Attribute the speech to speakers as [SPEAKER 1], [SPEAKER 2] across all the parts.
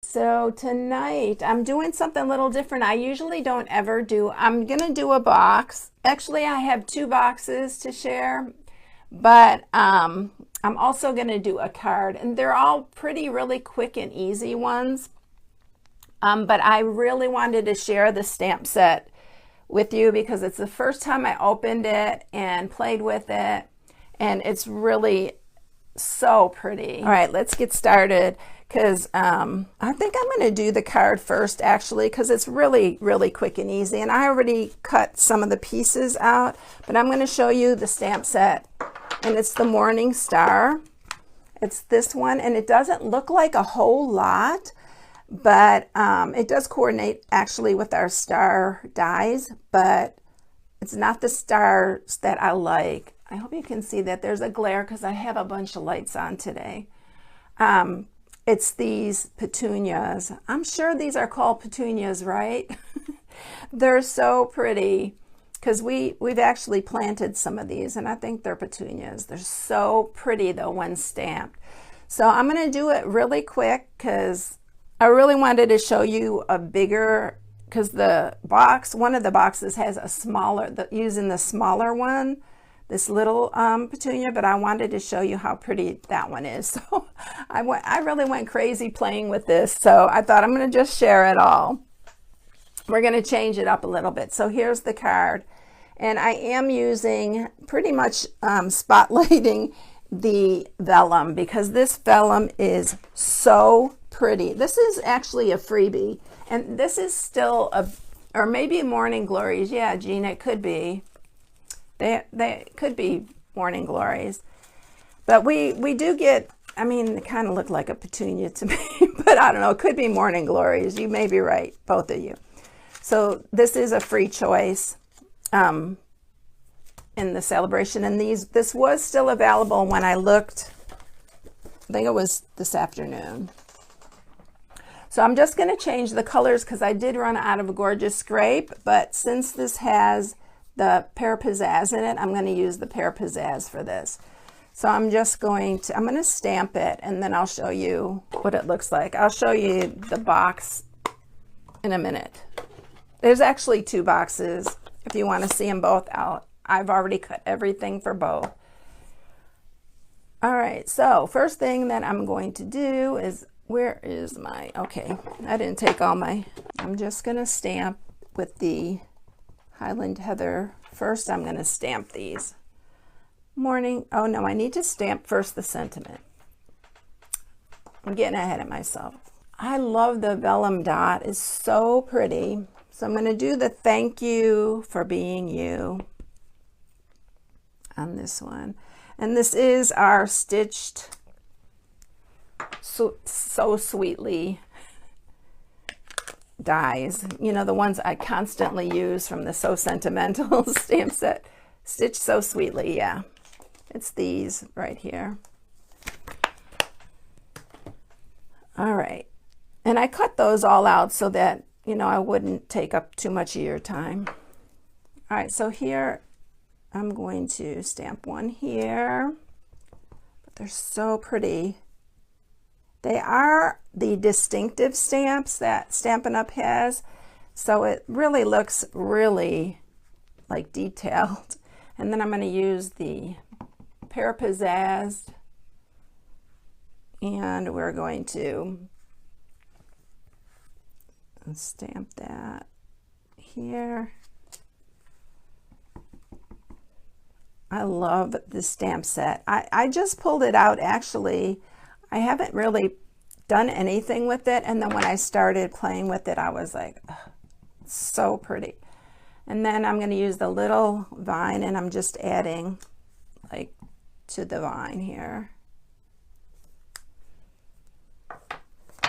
[SPEAKER 1] So tonight I'm doing something a little different. I usually don't ever do, I'm gonna do a box. Actually, I have two boxes to share, but I'm also gonna do a card, and they're all pretty really quick and easy ones. But I really wanted to share the stamp set with you because it's the first time I opened it and played with it, and it's really so pretty. All right, let's get started because I think I'm going to do the card first, actually, because it's really, really quick and easy. And I already cut some of the pieces out, but I'm going to show you the stamp set. And it's the Morning Star. It's this one, and it doesn't look like a whole lot, but it does coordinate actually with our star dies, but it's not the stars that I like. I hope you can see that. There's a glare because I have a bunch of lights on today. It's these petunias. I'm sure these are called petunias, right? They're so pretty because we've actually planted some of these, and I think they're petunias. They're so pretty though when stamped. So I'm going to do it really quick because I really wanted to show you a bigger, because the box, one of the boxes has a smaller, using the smaller one, this little petunia, but I wanted to show you how pretty that one is. So I really went crazy playing with this. So I thought I'm going to just share it all. We're going to change it up a little bit. So here's the card. And I am using pretty much spotlighting the vellum because this vellum is so pretty. This is actually a freebie. And this is still a, or maybe Morning Glories. Yeah, Gina, it could be. They could be Morning Glories, but we do get, I mean, they kind of look like a petunia to me, but I don't know, it could be Morning Glories. You may be right, both of you. So this is a free choice in the celebration, and this was still available when I looked. I think it was this afternoon. So I'm just going to change the colors because I did run out of a Gorgeous Scrape, but since this has the Pear Pizzazz in it, I'm going to use the Pear Pizzazz for this. So I'm just going to, I'm going to stamp it, and then I'll show you what it looks like. I'll show you the box in a minute. There's actually two boxes if you want to see them both out. I've already cut everything for both. All right, so first thing that I'm going to do is, where is my, okay, I didn't take all my, I'm just going to stamp with the Highland Heather. First, I'm going to stamp these. Morning. Oh no, I need to stamp first the sentiment. I'm getting ahead of myself. I love the vellum dot. It's so pretty. So I'm going to do the thank you for being you on this one. And this is our stitched so sweetly dies, you know, the ones I constantly use from the So Sentimental stamp set. Stitch So Sweetly, yeah. It's these right here. All right. And I cut those all out so that, you know, I wouldn't take up too much of your time. All right, so here I'm going to stamp one here. But they're so pretty. They are the distinctive stamps that Stampin' Up! Has, so it really looks really like detailed. And then I'm going to use the Pear Pizzazz, and we're going to stamp that here. I love this stamp set. I just pulled it out actually. I haven't really done anything with it, and then when I started playing with it, I was like, oh, so pretty. And then I'm going to use the little vine, and I'm just adding like to the vine here.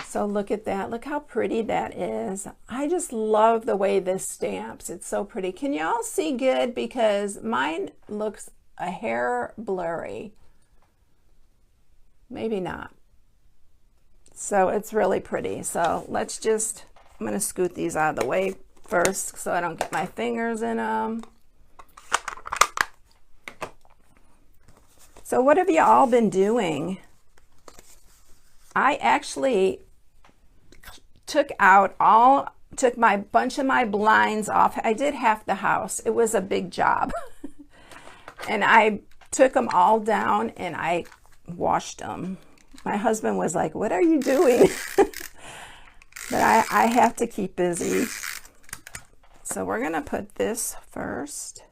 [SPEAKER 1] So look at that. Look how pretty that is. I just love the way this stamps. It's so pretty. Can you all see good? Because mine looks a hair blurry. Maybe not. So it's really pretty. So let's just, I'm going to scoot these out of the way first so I don't get my fingers in them. So what have you all been doing? I actually took my bunch of my blinds off. I did half the house. It was a big job. And I took them all down and I washed them. My husband was like, what are you doing? But I have to keep busy. So we're going to put this first.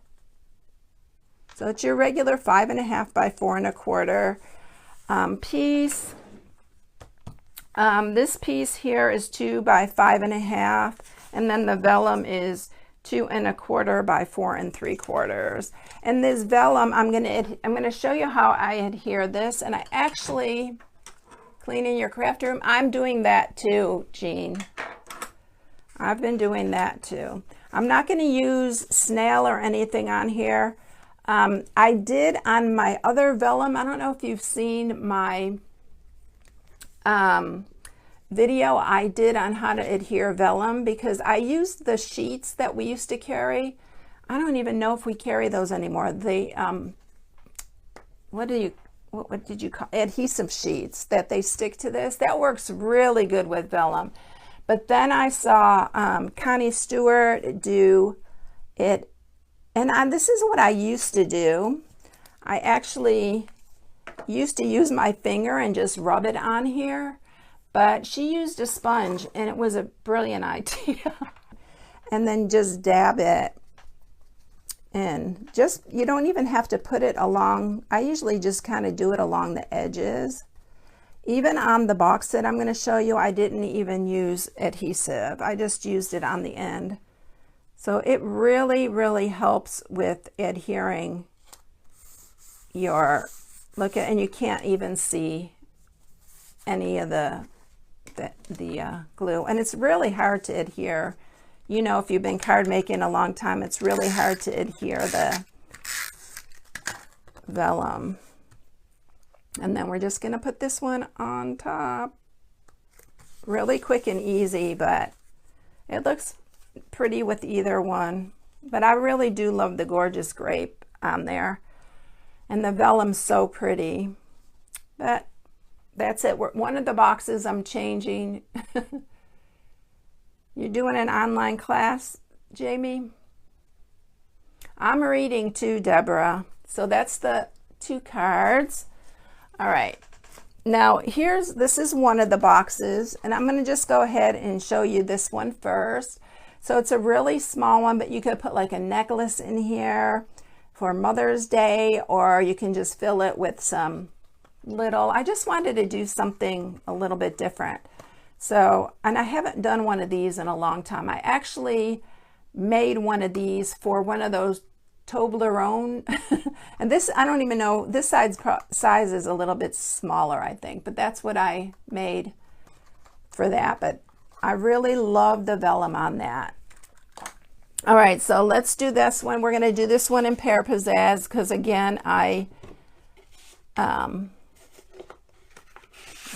[SPEAKER 1] So it's your regular 5.5 by 4 1/4 piece. This piece here is 2 by 5.5, and then the vellum is 2 1/4 by 4 3/4. And this vellum, I'm gonna show you how I adhere this. And I actually, cleaning your craft room, I'm doing that too, Jean. I've been doing that too. I'm not going to use snail or anything on here. I did on my other vellum. I don't know if you've seen my video I did on how to adhere vellum, because I used the sheets that we used to carry. I don't even know if we carry those anymore. The what did you call adhesive sheets that they stick to this? That works really good with vellum. But then I saw Connie Stewart do it, and this is what I used to do. I actually used to use my finger and just rub it on here, but she used a sponge, and it was a brilliant idea. And then just dab it, and just, you don't even have to put it along. I usually just kind of do it along the edges. Even on the box that I'm going to show you, I didn't even use adhesive. I just used it on the end. So it really, really helps with adhering your, and you can't even see any of the glue. And it's really hard to adhere. You know, if you've been card making a long time, it's really hard to adhere the vellum. And then we're just going to put this one on top. Really quick and easy, but it looks pretty with either one. But I really do love the gorgeous grape on there. And the vellum's so pretty. But that's it. One of the boxes I'm changing. You're doing an online class, Jamie? I'm reading too, Deborah. So that's the 2 cards. All right, now this is one of the boxes, and I'm going to just go ahead and show you this one first. So it's a really small one, but you could put like a necklace in here for Mother's Day, or you can just fill it with some little, I just wanted to do something a little bit different. So, and I haven't done one of these in a long time. I actually made one of these for one of those Toblerone. And this, I don't even know, this size is a little bit smaller, I think, but that's what I made for that. But I really love the vellum on that. All right, so let's do this one. We're going to do this one in Pear Pizzazz, because again, I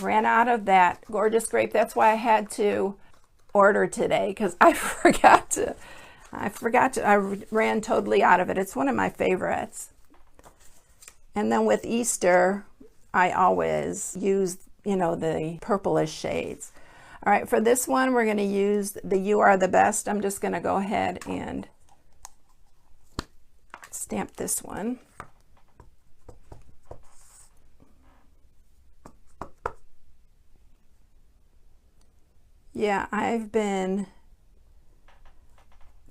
[SPEAKER 1] ran out of that gorgeous grape. That's why I had to order today, because I I ran totally out of it. It's one of my favorites. And then with Easter, I always use, you know, the purplish shades. All right, for this one, we're going to use the You Are the Best. I'm just going to go ahead and stamp this one. Yeah, I've been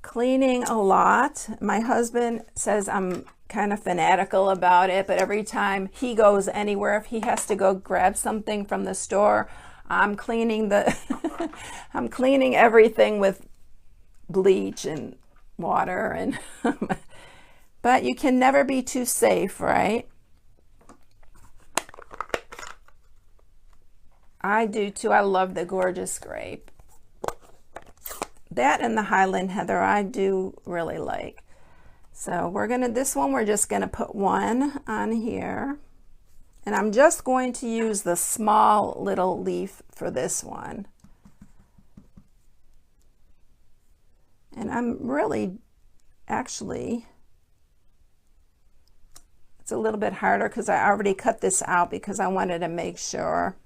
[SPEAKER 1] cleaning a lot. My husband says I'm kind of fanatical about it, but every time he goes anywhere, if he has to go grab something from the store, I'm cleaning I'm cleaning everything with bleach and water, and but you can never be too safe, right? I do too. I love the gorgeous grape. That and the Highland Heather I do really like. So we're gonna, this one we're just gonna put one on here. And I'm just going to use the small little leaf for this one. And I'm really, actually, it's a little bit harder because I already cut this out because I wanted to make sure.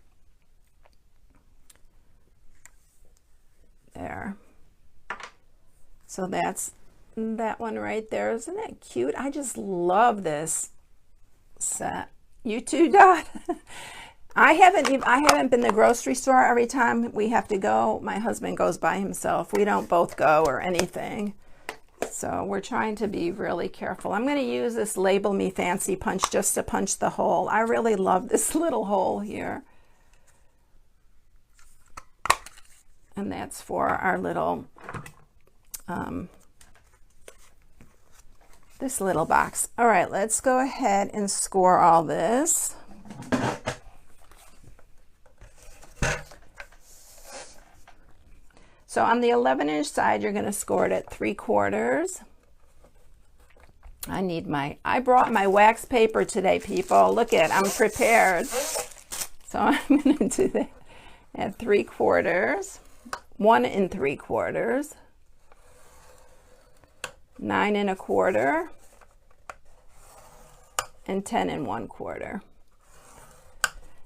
[SPEAKER 1] So that's that one right there. Isn't that cute? I just love this set. You too, Dot? I haven't been to the grocery store. Every time we have to go, my husband goes by himself. We don't both go or anything. So we're trying to be really careful. I'm going to use this Label Me Fancy punch just to punch the hole. I really love this little hole here. And that's for our little, this little box. All right, let's go ahead and score all this. So on the 11-inch side, you're going to score it at 3/4. I brought my wax paper today, people. Look at, I'm prepared. So I'm going to do that at 3/4, 1 3/4, 9 1/4, and 10 1/4.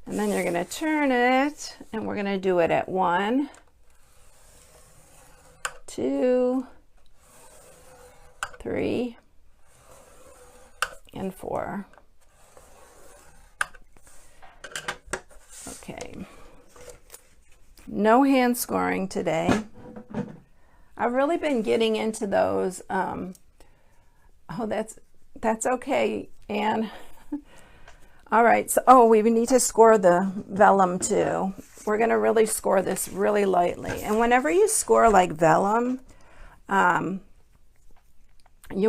[SPEAKER 1] And then you're going to turn it, and we're going to do it at 1, 2, 3, and 4. Okay. No hand scoring today. I've really been getting into those. Oh, that's okay, Anne. All right. So, we need to score the vellum too. We're going to really score this really lightly. And whenever you score like vellum, you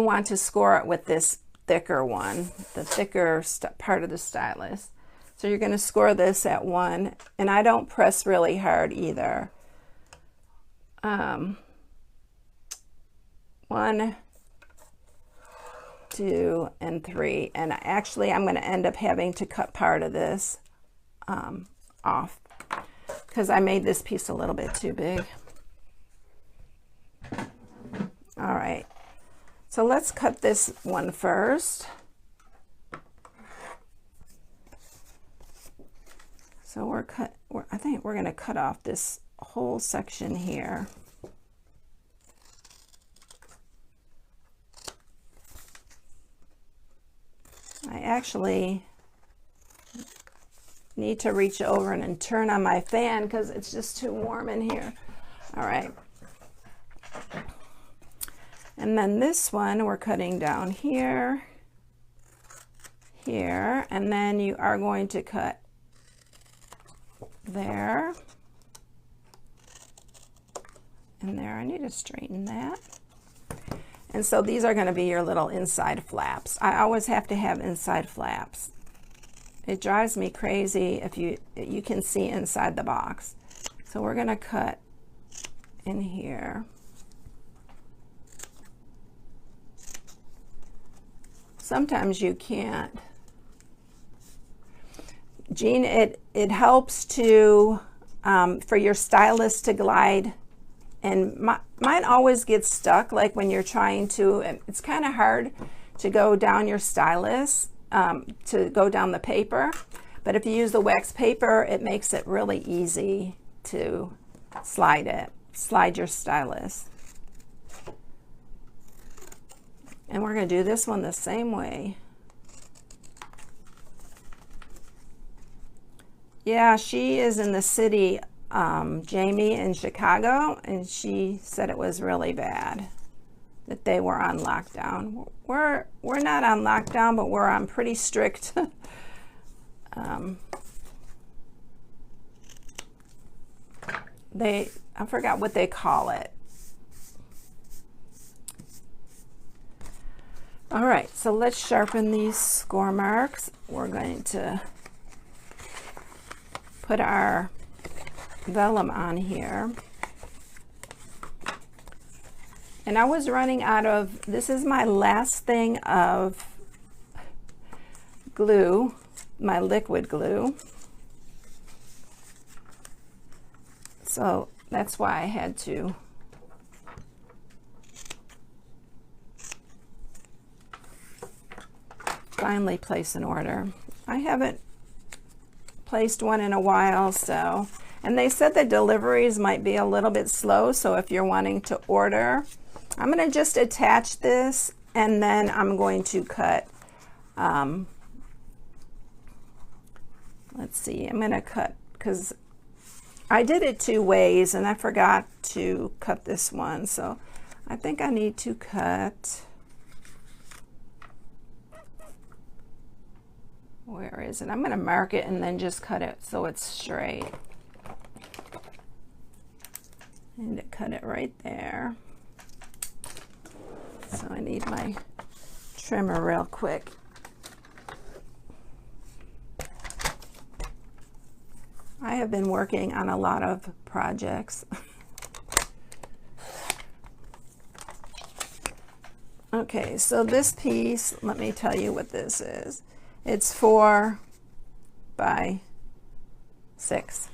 [SPEAKER 1] want to score it with this thicker one, the thicker part of the stylus. So you're going to score this at 1, and I don't press really hard either. 1, 2, and 3. And actually, I'm going to end up having to cut part of this off because I made this piece a little bit too big. All right. So let's cut this one first. So I think we're going to cut off this whole section here. I actually need to reach over and turn on my fan because it's just too warm in here. All right. And then this one we're cutting down here, here, and then you are going to cut there and there. I need to straighten that. And so these are going to be your little inside flaps. I always have to have inside flaps. It drives me crazy if you can see inside the box. So we're going to cut in here. Sometimes you can't. Jean, it helps to for your stylus to glide, and mine always gets stuck, like when you're trying to, it's kind of hard to go down your stylus, to go down the paper, but if you use the wax paper, it makes it really easy to slide your stylus. And we're going to do this one the same way. Yeah, she is in the city, Jamie, in Chicago, and she said it was really bad, that they were on lockdown. We're not on lockdown, but we're on pretty strict. I forgot what they call it. All right, so let's sharpen these score marks. We're going to put our vellum on here. And I was running out of, this is my last thing of glue, my liquid glue. So that's why I had to finally place an order. I haven't placed one in a while, so, and they said the deliveries might be a little bit slow, so if you're wanting to order, I'm going to just attach this, and then I'm going to cut, let's see, I'm going to cut, because I did it 2 ways and I forgot to cut this one, so I think I need to cut, where is it? I'm going to mark it and then just cut it so it's straight. I need to cut it right there. So I need my trimmer real quick. I have been working on a lot of projects. Okay, so this piece, let me tell you what this is. It's 4 by 6.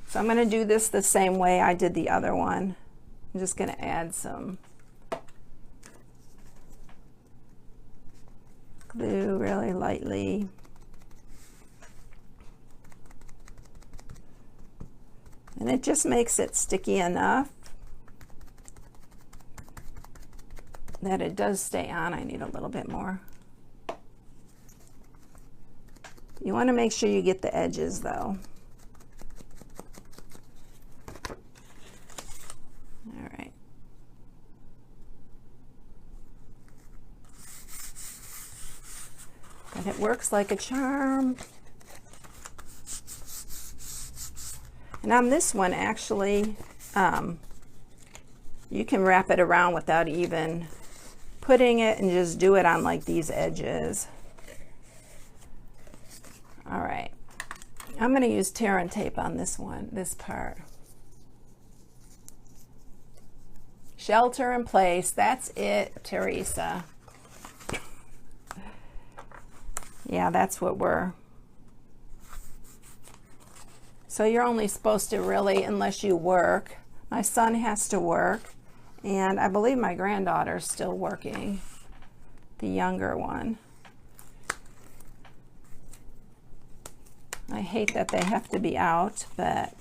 [SPEAKER 1] So I'm going to do this the same way I did the other one. I'm just going to add some glue really lightly. And it just makes it sticky enough that it does stay on. I need a little bit more. You want to make sure you get the edges though. All right. And it works like a charm. And on this one, actually, you can wrap it around without even putting it, and just do it on like these edges. All right, I'm going to use tear and tape on this one, this part. Shelter in place, that's it, Teresa. Yeah, that's what we're... So you're only supposed to really, unless you work. My son has to work, and I believe my granddaughter's still working, the younger one. I hate that they have to be out, but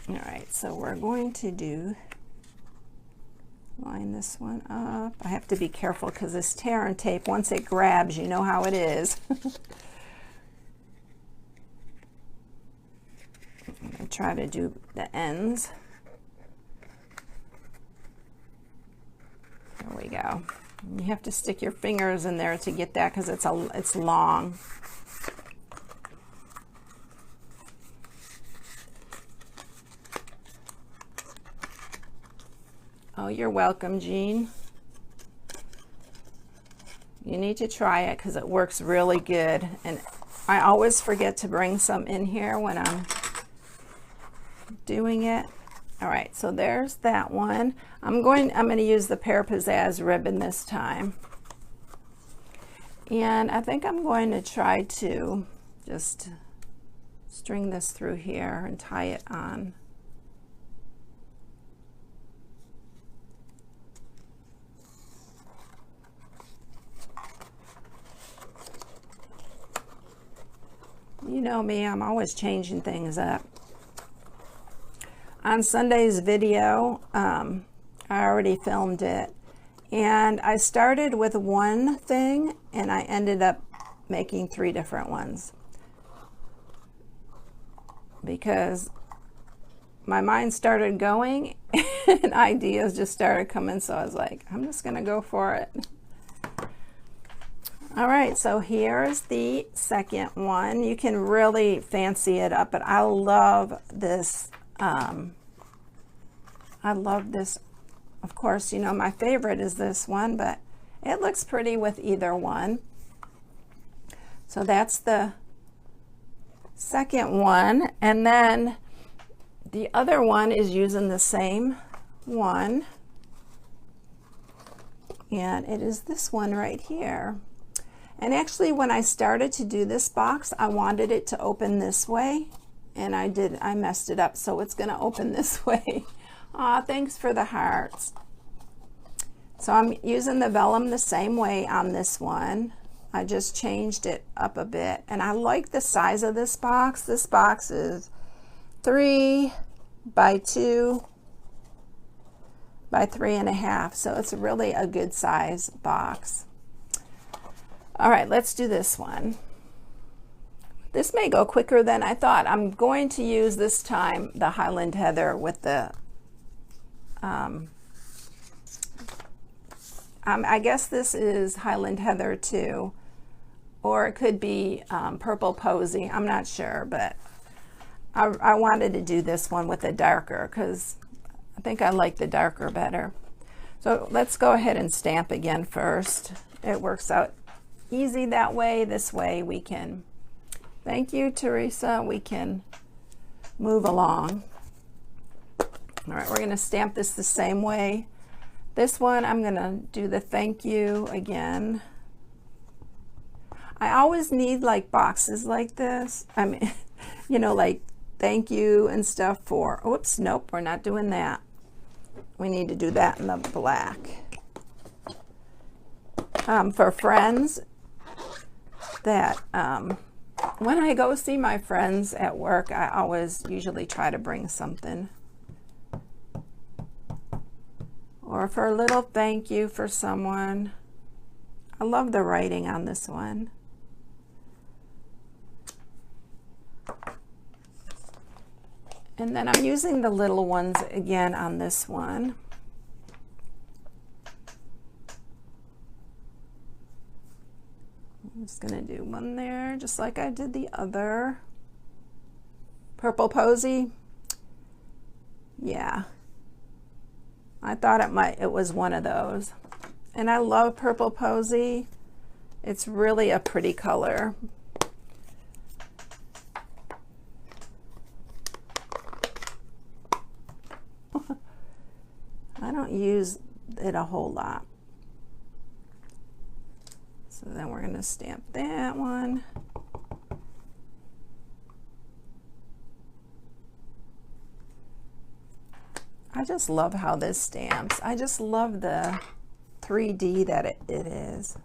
[SPEAKER 1] all right, so we're going to line this one up. I have to be careful because this tear and tape, once it grabs, you know how it is. I'm going to try to do the ends. There we go. You have to stick your fingers in there to get that because it's long. Oh, you're welcome, Jean. You need to try it because it works really good. And I always forget to bring some in here when I'm doing it. All right, so there's that one. I'm going to use the Pear Pizzazz ribbon this time. And I think I'm going to try to just string this through here and tie it on. You know me, I'm always changing things up. On Sunday's video, I already filmed it, and I started with one thing and I ended up making 3 different ones because my mind started going and ideas just started coming, so I was like, I'm just gonna go for it. All right, so here's the second one. You can really fancy it up, but I love this. I love this. Of course, you know, my favorite is this one, but it looks pretty with either one. So that's the second one. And then the other one is using the same one. And it is this one right here. And actually, when I started to do this box, I wanted it to open this way. And I messed it up, so it's going to open this way. Aw, thanks for the hearts. So I'm using the vellum the same way on this one. I just changed it up a bit, and I like the size of this box. This box is 3 by 2 by 3.5. So it's really a good size box. All right, let's do this one. This may go quicker than I thought. I'm going to use this time the Highland Heather with the, I guess this is Highland Heather too, or it could be Purple Posy. I'm not sure, but I wanted to do this one with a darker because I think I like the darker better. So let's go ahead and stamp again first. It works out easy that way. This way we can, thank you, Teresa, we can move along. All right, we're going to stamp this the same way. This one, I'm going to do the thank you again. I always need like boxes like this. I mean, you know, like thank you and stuff for, oops, nope, we're not doing that. We need to do that in the black. For friends that, when I go see my friends at work, I always usually try to bring something. Or for a little thank you for someone. I love the writing on this one. And then I'm using the little ones again on this one. I'm just going to do one there, just like I did the other. Purple Posy. Yeah. I thought it was one of those. And I love Purple Posy. It's really a pretty color. I don't use it a whole lot. So then we're going to stamp that one. I just love how this stamps. I just love the 3D that it is.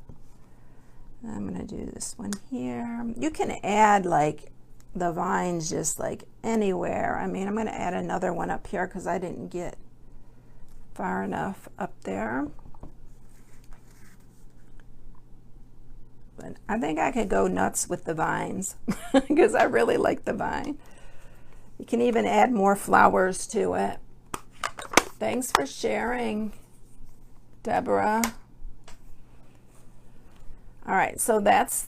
[SPEAKER 1] I'm going to do this one here. You can add like the vines just like anywhere. I mean, I'm going to add another one up here because I didn't get far enough up there. But I think I could go nuts with the vines because I really like the vine. You can even add more flowers to it. Thanks for sharing, Deborah. All right, so that's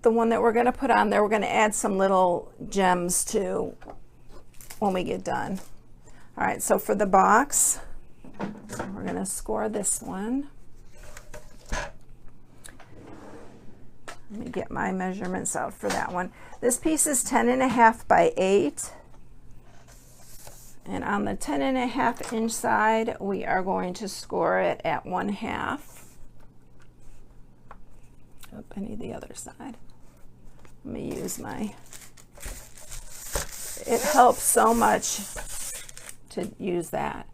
[SPEAKER 1] the one that we're going to put on there. We're going to add some little gems too when we get done. All right, so for the box, we're going to score this one. Let me get my measurements out for that one. This piece is 10.5 by 8. And on the 10.5 inch side, we are going to score it at 1/2. Oh, I need the other side. Let me use my, it helps so much to use that.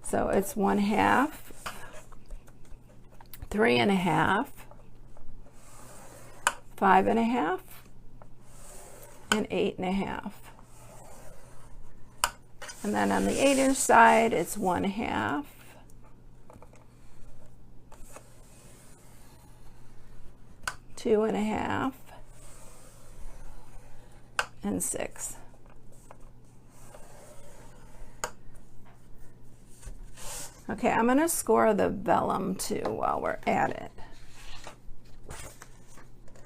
[SPEAKER 1] So it's 1/2, 3.5, 5.5, and 8.5. And then on the 8 inch side, it's 1/2, 2.5, and 6. Okay, I'm going to score the vellum too while we're at it.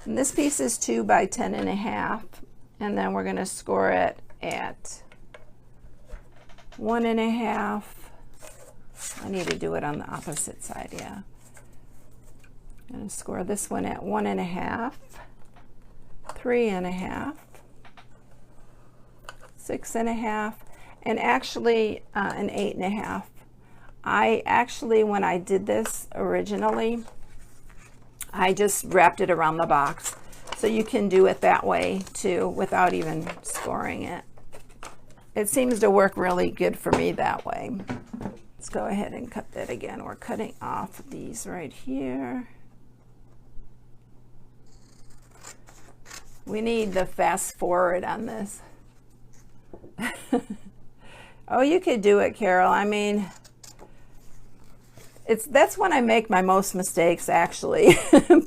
[SPEAKER 1] And this piece is 2 by 10.5, and then we're going to score it at 1.5. I need to do it on the opposite side, yeah. I'm going to score this one at 1.5, 3.5, 6.5, and actually an 8.5. I actually, when I did this originally, I just wrapped it around the box. So you can do it that way too without even scoring it. It seems to work really good for me that way. Let's go ahead and cut that again. We're cutting off these right here. We need the fast forward on this. Oh, you could do it, Carol. I mean, that's when I make my most mistakes, actually.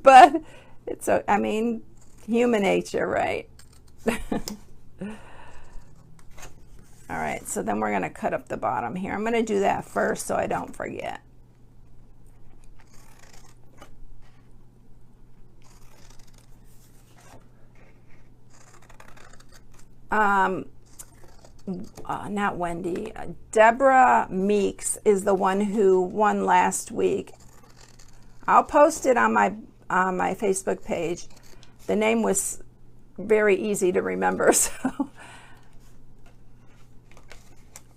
[SPEAKER 1] But it's, I mean, human nature, right? All right, so then we're going to cut up the bottom here. I'm going to do that first so I don't forget. Not Wendy, Deborah Meeks is the one who won last week. I'll post it on my Facebook page. The name was very easy to remember, so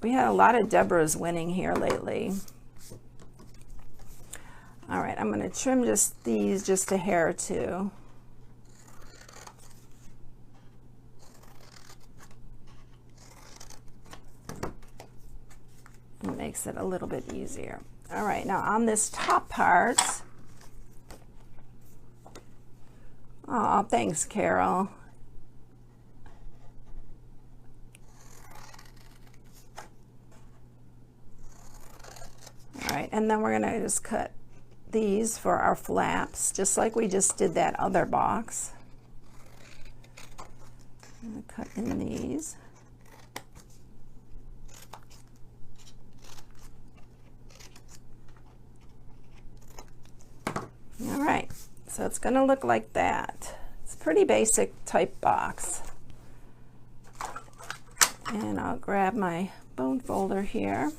[SPEAKER 1] we had a lot of Deborahs winning here lately. All right, I'm going to trim just these just a hair or two. It makes it a little bit easier. All right, now on this top part, oh, thanks, Carol. All right, and then we're gonna just cut these for our flaps, just like we just did that other box. I'm gonna cut in these. All right, so it's going to look like that. It's a pretty basic type box. And I'll grab my bone folder here.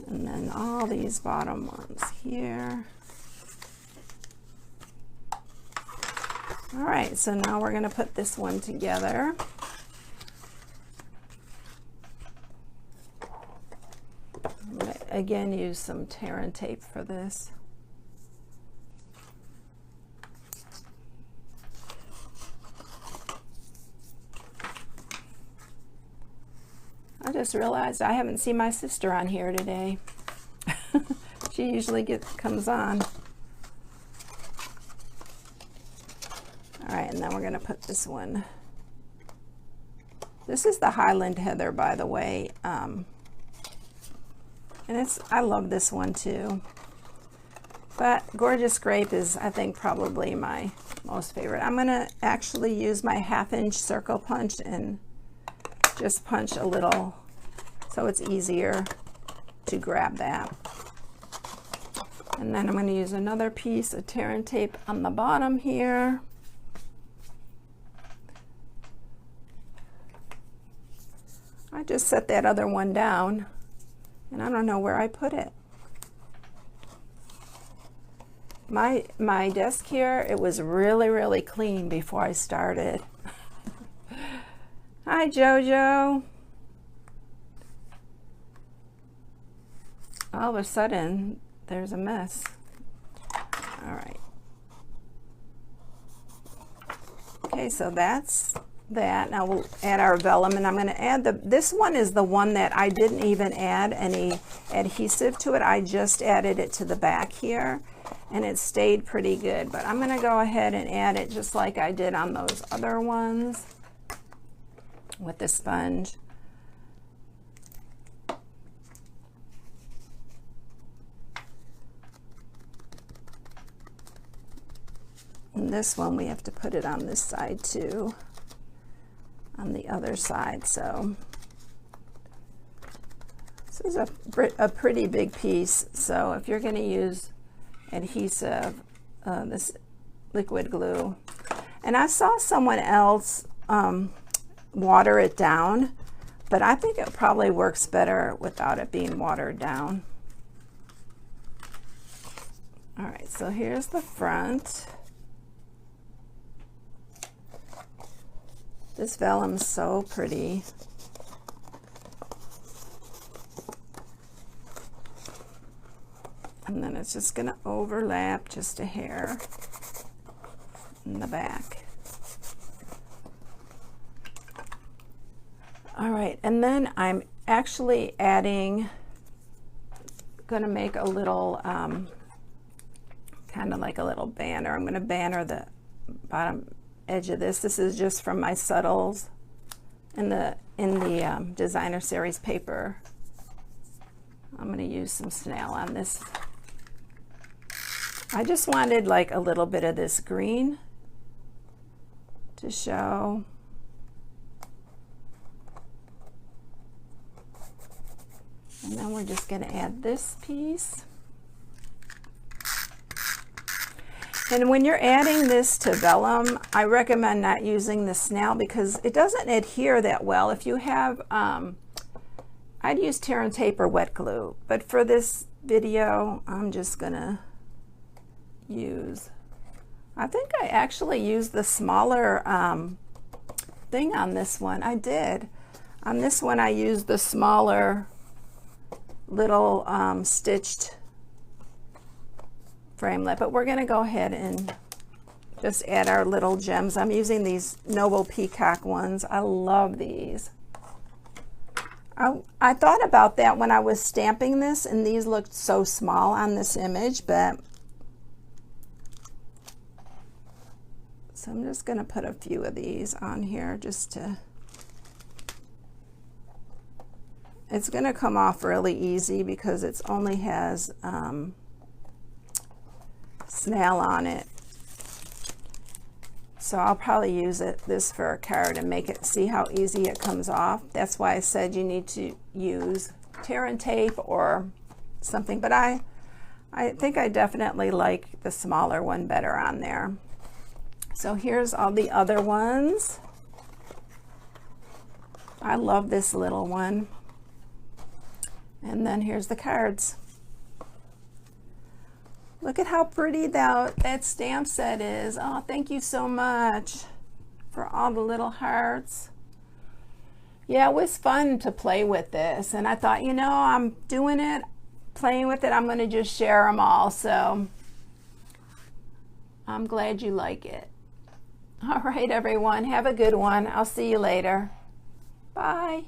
[SPEAKER 1] And then all these bottom ones here. All right, so now we're going to put this one together. I'm going to again use some tear and tape for this. I just realized I haven't seen my sister on here today. She usually comes on. All right, and then we're going to put this one. This is the Highland Heather, by the way. And I love this one too. But Gorgeous Grape is, I think, probably my most favorite. I'm going to actually use my 1/2-inch circle punch and just punch a little so it's easier to grab that. And then I'm going to use another piece of tear and tape on the bottom here. I just set that other one down and I don't know where I put it. My desk here, it was really clean before I started. Hi, Jojo. All of a sudden, there's a mess. All right. Okay, so that's that. Now we'll add our vellum, and I'm going to add this one is the one that I didn't even add any adhesive to it. I just added it to the back here, and it stayed pretty good. But I'm going to go ahead and add it just like I did on those other ones with the sponge. And this one we have to put it on this side too, on the other side. So this is a pretty big piece. So if you're going to use adhesive, this liquid glue, and I saw someone else water it down, but I think it probably works better without it being watered down. All right, so here's the front. This vellum's so pretty. And then it's just gonna overlap just a hair in the back. All right, and then I'm actually adding, going to make a little, kind of like a little banner. I'm going to banner the bottom edge of this. This is just from my subtles in the designer series paper. I'm going to use some snail on this. I just wanted like a little bit of this green to show. And then we're just going to add this piece. And when you're adding this to vellum, I recommend not using the snail because it doesn't adhere that well. If you have, I'd use tear and tape or wet glue, but for this video, I'm just gonna use, I think I actually used the smaller thing on this one. I did. On this one, I used the smaller little stitched framelit, but we're going to go ahead and just add our little gems. I'm using these Noble Peacock ones. I love these. I thought about that when I was stamping this, and these looked so small on this image, but so I'm just going to put a few of these on here just to, it's going to come off really easy because it's only has snail on it. So I'll probably use this for a card and make it, see how easy it comes off. That's why I said you need to use tear and tape or something, but I think I definitely like the smaller one better on there. So here's all the other ones. I love this little one. And then here's the cards. Look at how pretty that stamp set is. Oh, thank you so much for all the little hearts. Yeah, it was fun to play with this. And I thought, you know, I'm doing it, playing with it. I'm going to just share them all. So I'm glad you like it. All right, everyone. Have a good one. I'll see you later. Bye.